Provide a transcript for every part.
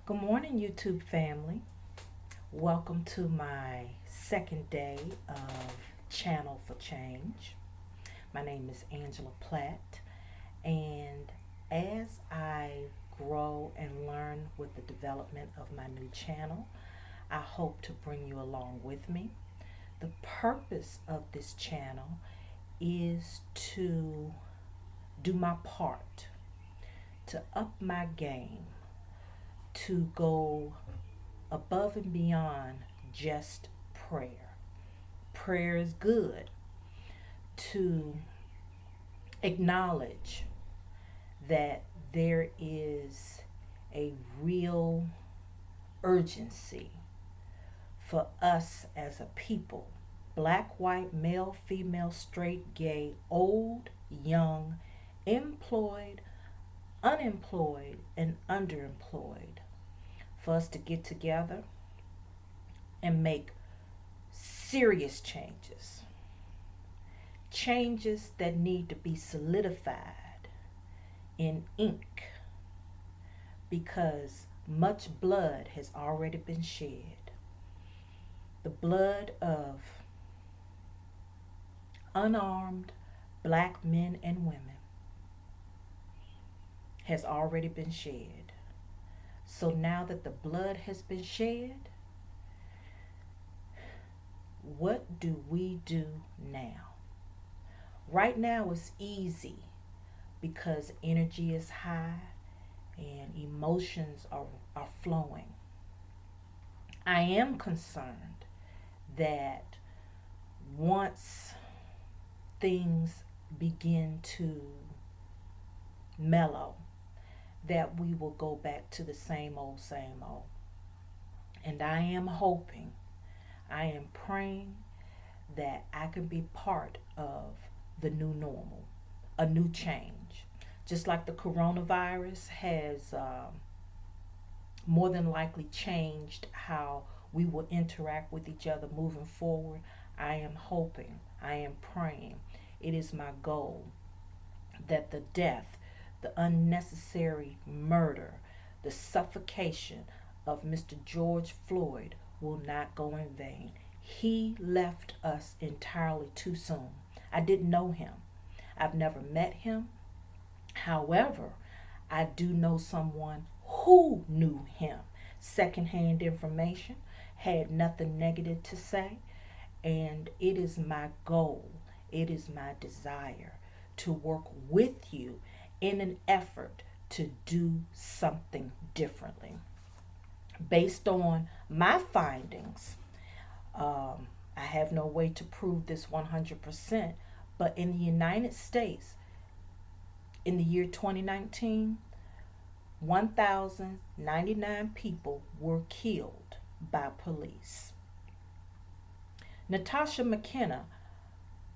Good morning, YouTube family. Welcome to my second day of Channel4Change. My name is Angela Platt, and as I grow and learn with the development of my new channel, I hope to bring you along with me. The purpose of this channel is to do my part, to up my game, to go above and beyond just prayer. Prayer is good, to acknowledge that there is a real urgency for us as a people, black, white, male, female, straight, gay, old, young, employed, unemployed, and underemployed, for us to get together and make serious changes. Changes that need to be solidified in ink because much blood has already been shed. The blood of unarmed black men and women has already been shed. So now that the blood has been shed, what do we do now? Right now it's easy because energy is high and emotions are flowing. I am concerned that once things begin to mellow, that we will go back to the same old, same old. And I am hoping, I am praying that I can be part of the new normal, a new change. Just like the coronavirus has more than likely changed how we will interact with each other moving forward, I am hoping, I am praying, it is my goal that the death, the unnecessary murder, the suffocation of Mr. George Floyd will not go in vain. He left us entirely too soon. I didn't know him. I've never met him. However, I do know someone who knew him. Secondhand information, had nothing negative to say, and it is my goal, it is my desire to work with you in an effort to do something differently. Based on my findings, I have no way to prove this 100%, but in the United States, in the year 2019, 1,099 people were killed by police. Natasha McKenna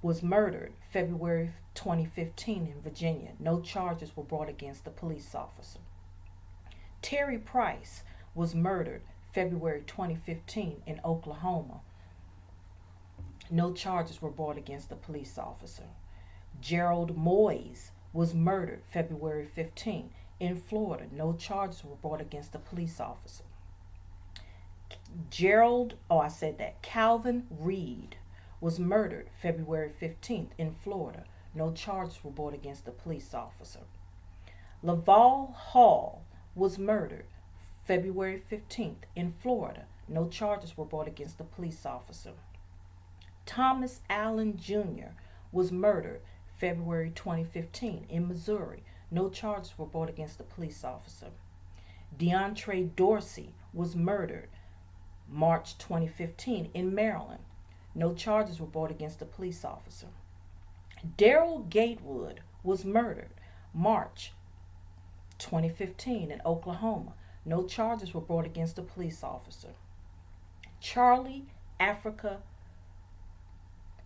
was murdered February 2015 in Virginia. No charges were brought against the police officer. Terry Price was murdered February 2015 in Oklahoma. No charges were brought against the police officer. Gerald Moyes was murdered February 15 in Florida. No charges were brought against the police officer. Calvin Reed was murdered February 15th in Florida. No charges were brought against the police officer. Laval Hall was murdered February 15th in Florida. No charges were brought against the police officer. Thomas Allen Jr. was murdered February 2015 in Missouri. No charges were brought against the police officer. DeAndre Dorsey was murdered March 2015 in Maryland. No charges were brought against the police officer. Daryl Gatewood was murdered March 2015 in Oklahoma. No charges were brought against the police officer. Charlie Africa,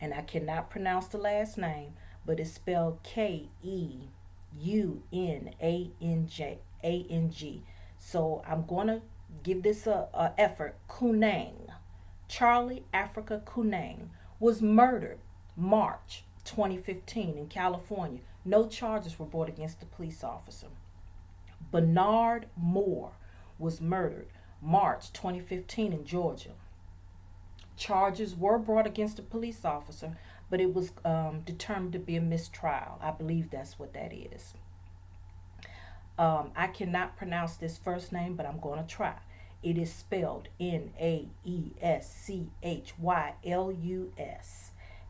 and I cannot pronounce the last name, but it's spelled Keunang. So I'm going to give this a effort. Kunang. Charlie Africa Kunang was murdered March 2015 in California. No charges were brought against the police officer. Bernard Moore was murdered March 2015 in Georgia. Charges were brought against a police officer, but it was determined to be a mistrial. I believe that's what that is. I cannot pronounce this first name, but I'm going to try. It is spelled Naeschylus,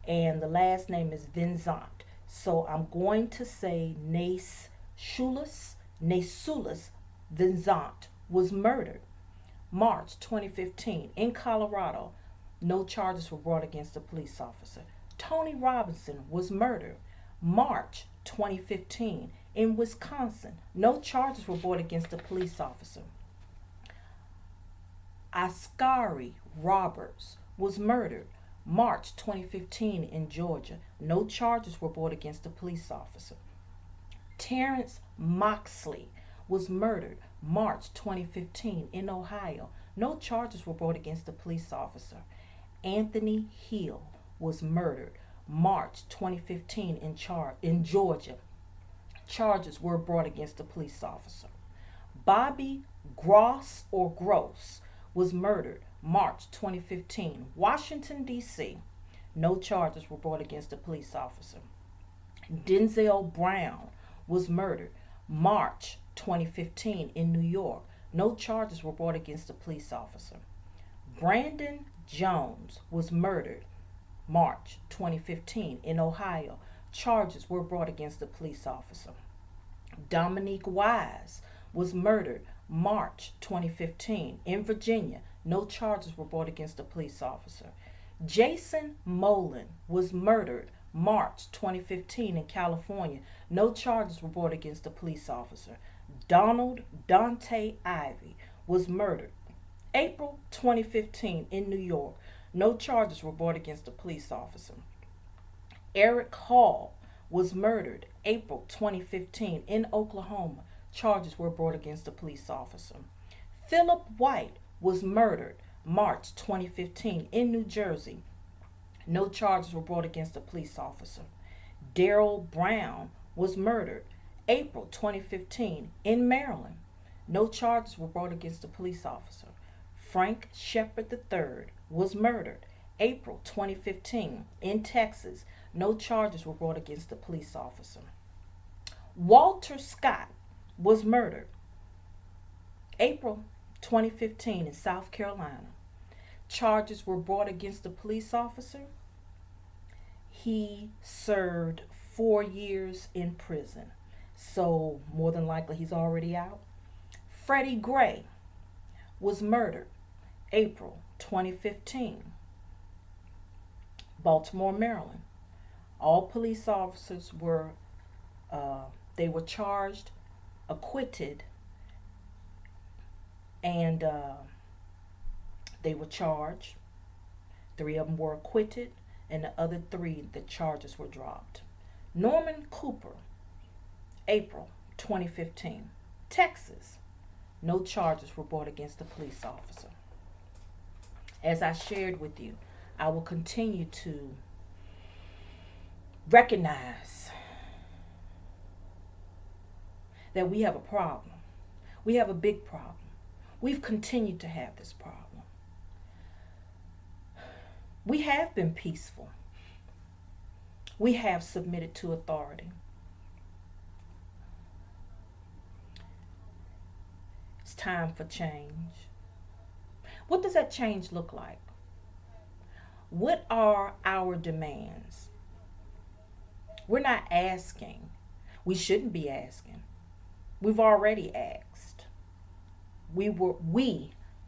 and the last name is Vincent. So I'm going to say Naeschylus Vincent was murdered March 2015 in Colorado. No charges were brought against the police officer. Tony Robinson was murdered March 2015 in Wisconsin. No charges were brought against the police officer. Askari Roberts was murdered March 2015 in Georgia. No charges were brought against the police officer. Terrence Moxley was murdered March 2015 in Ohio. No charges were brought against the police officer. Anthony Hill was murdered March 2015 in Georgia. Charges were brought against the police officer. Bobby Gross was murdered March 2015, Washington, D.C. No charges were brought against the police officer. Denzel Brown was murdered March 2015 in New York. No charges were brought against the police officer. Brandon Jones was murdered March 2015 in Ohio. Charges were brought against the police officer. Dominique Wise was murdered March 2015 in Virginia. No charges were brought against the police officer. Jason Molan was murdered March 2015 in California. No charges were brought against the police officer. Donald Dante Ivy was murdered April 2015 in New York. No charges were brought against the police officer. Eric Hall was murdered April 2015 in Oklahoma. Charges were brought against the police officer. Philip White was murdered March 2015 in New Jersey. No charges were brought against the police officer. Daryl Brown was murdered April 2015 in Maryland. No charges were brought against the police officer. Frank Shepard III was murdered April 2015 in Texas. No charges were brought against the police officer. Walter Scott was murdered April 2015 in South Carolina. Charges were brought against the police officer. He served 4 years in prison, so more than likely he's already out. Freddie Gray was murdered April 2015, Baltimore, Maryland. All police officers were charged, acquitted, and they were charged. 3 of them were acquitted, and the other 3, the charges were dropped. Norman Cooper, April 2015, Texas. No charges were brought against the police officer. As I shared with you, I will continue to recognize that we have a problem. We have a big problem. We've continued to have this problem. We have been peaceful. We have submitted to authority. It's time for change. What does that change look like? What are our demands? We're not asking. We shouldn't be asking. We've already asked.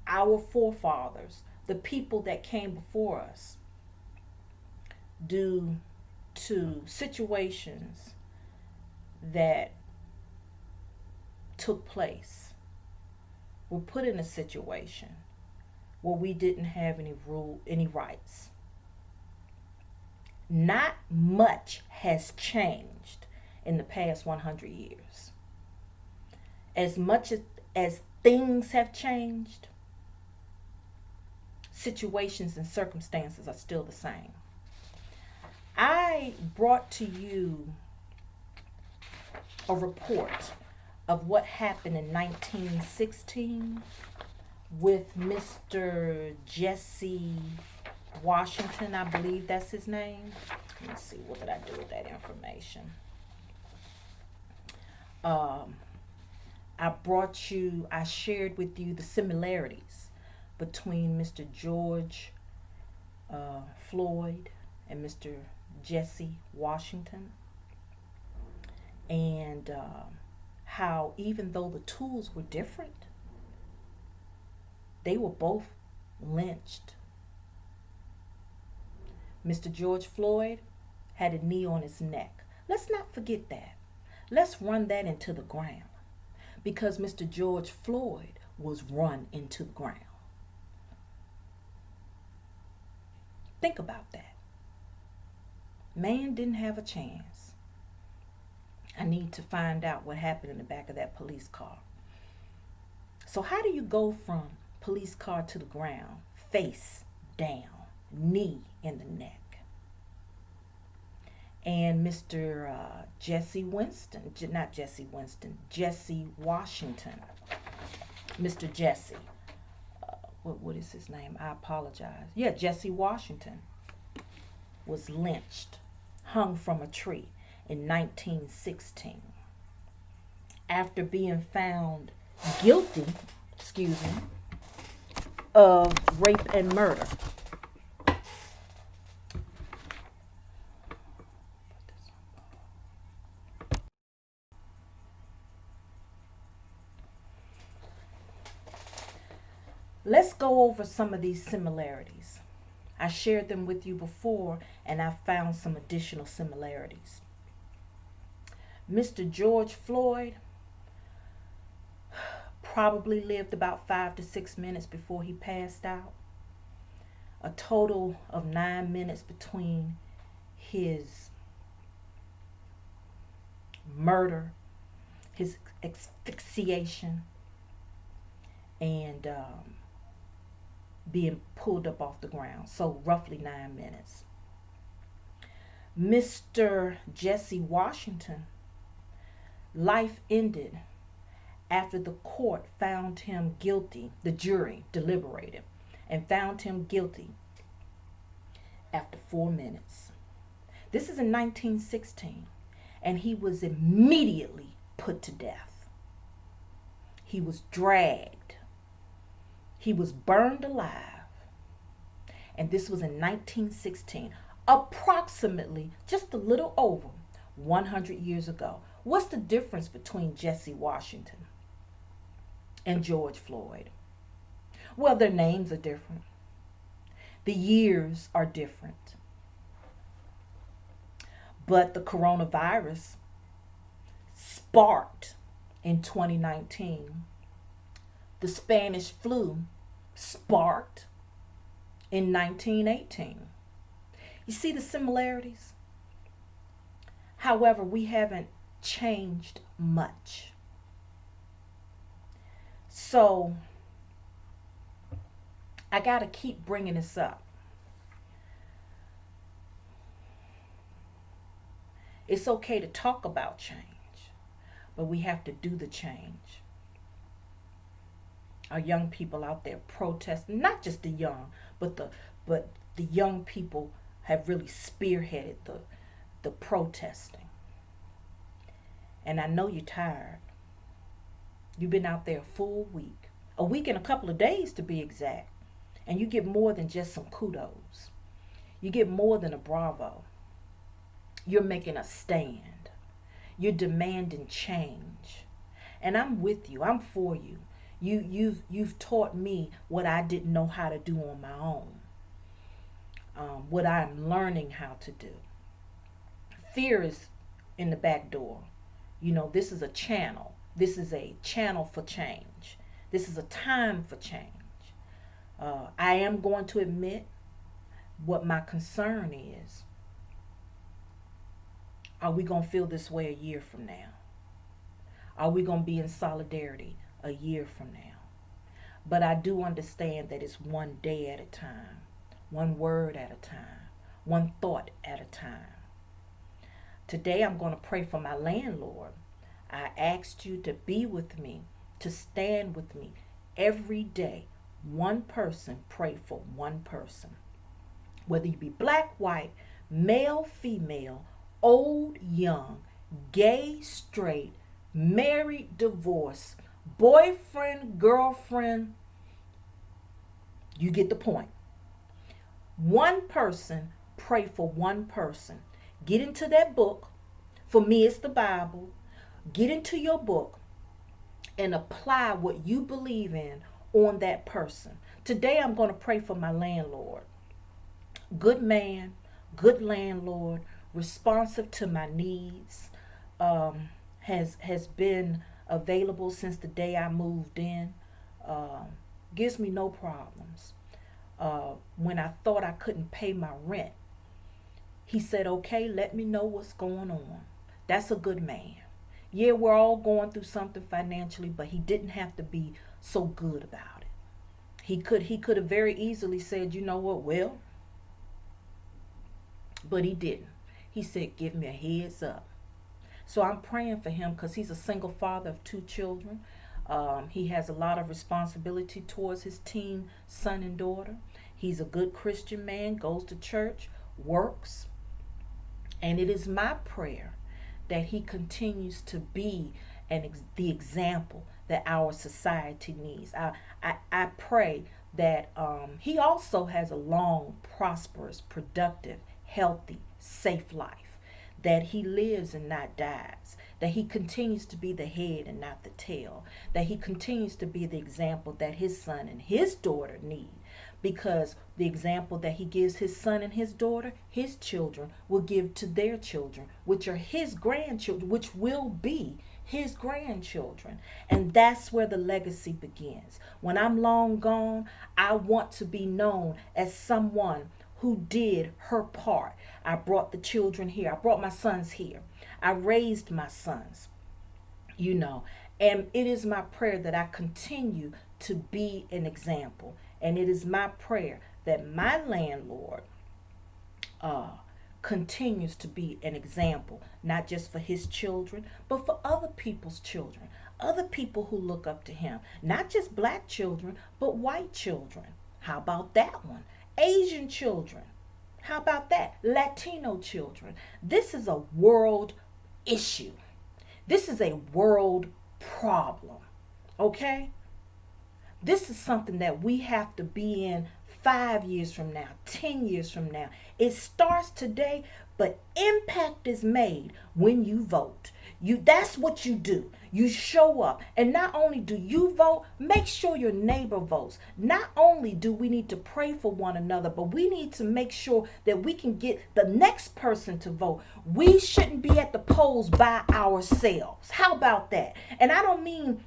Our forefathers, the people that came before us, due to situations that took place, were put in a situation where we didn't have any rights. Not much has changed in the past 100 years. As much as things have changed, situations and circumstances are still the same. I brought to you a report of what happened in 1916 with Mr. Jesse Washington, I believe that's his name. Let's see, what did I do with that information? I shared with you the similarities between Mr. George Floyd and Mr. Jesse Washington, and how even though the tools were different, they were both lynched. Mr. George Floyd had a knee on his neck. Let's not forget that. Let's run that into the ground, because Mr. George Floyd was run into the ground. Think about that. Man didn't have a chance. I need to find out what happened in the back of that police car. So how do you go from police car to the ground, face down, knee in the neck? And Mr. Jesse Washington. Mr. Jesse. What is his name? I apologize. Yeah, Jesse Washington was lynched, hung from a tree in 1916 after being found guilty, of rape and murder. Let's go over some of these similarities. I shared them with you before, and I found some additional similarities. Mr. George Floyd probably lived about 5 to 6 minutes before he passed out. A total of 9 minutes between his murder, his asphyxiation, and being pulled up off the ground. So roughly 9 minutes. Mr. Jesse Washington, life ended after the court found him guilty. The jury deliberated and found him guilty after 4 minutes. This is in 1916, and he was immediately put to death. He was dragged. He was burned alive. And this was in 1916, approximately just a little over 100 years ago. What's the difference between Jesse Washington and George Floyd? Well, their names are different. The years are different. But the coronavirus sparked in 2019. The Spanish flu sparked in 1918. You see the similarities? However, we haven't changed much. So I got to keep bringing this up. It's okay to talk about change, but we have to do the change. Our young people out there protesting, not just the young, but the young people have really spearheaded the protesting. And I know you're tired. You've been out there a week and a couple of days to be exact. And you get more than just some kudos. You get more than a bravo. You're making a stand. You're demanding change. And I'm with you. I'm for you. You've taught me what I didn't know how to do on my own. What I'm learning how to do. Fear is in the back door. You know, this is a channel. This is a channel for change. This is a time for change. I am going to admit what my concern is. Are we going to feel this way a year from now? Are we going to be in solidarity a year from now? But I do understand that it's one day at a time, one word at a time, one thought at a time. Today I'm going to pray for my landlord. I asked you to be with me, to stand with me every day. One person, pray for one person. Whether you be black, white, male, female, old, young, gay, straight, married, divorced, boyfriend, girlfriend, you get the point. One person, pray for one person. Get into that book. For me, it's the Bible. Get into your book and apply what you believe in on that person. Today, I'm going to pray for my landlord. Good man, good landlord, responsive to my needs, has been available since the day I moved in. Gives me no problems. When I thought I couldn't pay my rent, he said, okay, let me know what's going on. That's a good man. Yeah, we're all going through something financially, but he didn't have to be so good about it. He could have very easily said, you know what, well, but he didn't. He said, give me a heads up. So I'm praying for him because he's a single father of 2 children. He has a lot of responsibility towards his teen son and daughter. He's a good Christian man, goes to church, works. And it is my prayer that he continues to be the example that our society needs. I pray that he also has a long, prosperous, productive, healthy, safe life, that he lives and not dies, that he continues to be the head and not the tail, that he continues to be the example that his son and his daughter need, because the example that he gives his son and his daughter, his children will give to their children, which are his grandchildren, which will be his grandchildren. And that's where the legacy begins. When I'm long gone, I want to be known as someone who did her part. I brought the children here. I brought my sons here. I raised my sons, and it is my prayer that I continue to be an example. And it is my prayer that my landlord continues to be an example, not just for his children, but for other people's children, other people who look up to him, not just black children, but white children. How about that one? Asian children. How about that? Latino children. This is a world issue. This is a world problem. Okay? This is something that we have to be in 5 years from now, 10 years from now. It starts today, but impact is made when you vote. That's what you do. You show up. And not only do you vote, make sure your neighbor votes. Not only do we need to pray for one another, but we need to make sure that we can get the next person to vote. We shouldn't be at the polls by ourselves. How about that? And I don't mean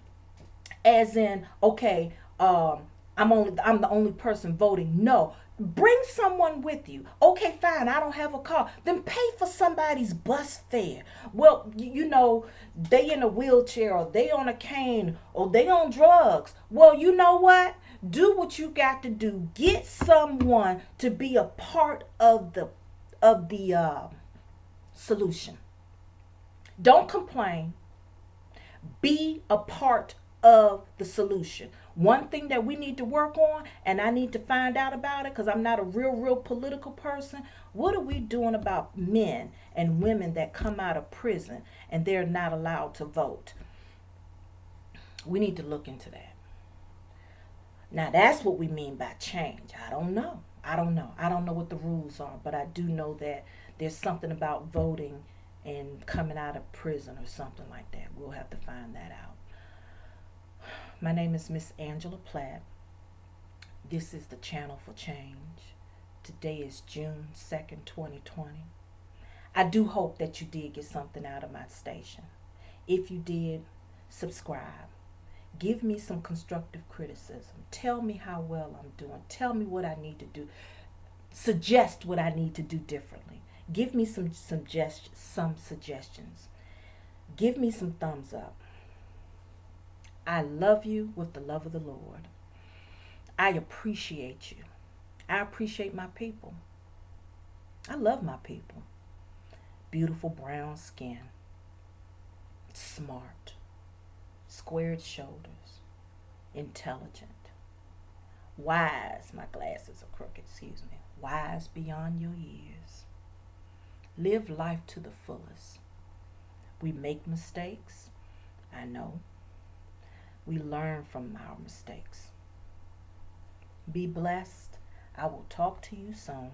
as in, okay, I'm the only person voting. No. Bring someone with you. Okay, fine, I don't have a car. Then pay for somebody's bus fare. Well, they in a wheelchair, or they on a cane, or they on drugs. Well, you know what? Do what you got to do. Get someone to be a part of the solution. Don't complain. Be a part of the solution. One thing that we need to work on, and I need to find out about it because I'm not a real political person. What are we doing about men and women that come out of prison and they're not allowed to vote? We need to look into that. Now, that's what we mean by change. I don't know. I don't know what the rules are, but I do know that there's something about voting and coming out of prison or something like that. We'll have to find that out. My name is Miss Angela Platt. This is the Channel for Change. Today is June 2nd, 2020. I do hope that you did get something out of my station. If you did, subscribe. Give me some constructive criticism. Tell me how well I'm doing. Tell me what I need to do. Suggest what I need to do differently. Give me some suggestions. Give me some thumbs up. I love you with the love of the Lord. I appreciate you. I appreciate my people. I love my people. Beautiful brown skin. smart, squared shoulders, intelligent, wise. My glasses are crooked, excuse me. Wise beyond your years. Live life to the fullest. We make mistakes, I know. We learn from our mistakes. Be blessed. I will talk to you soon.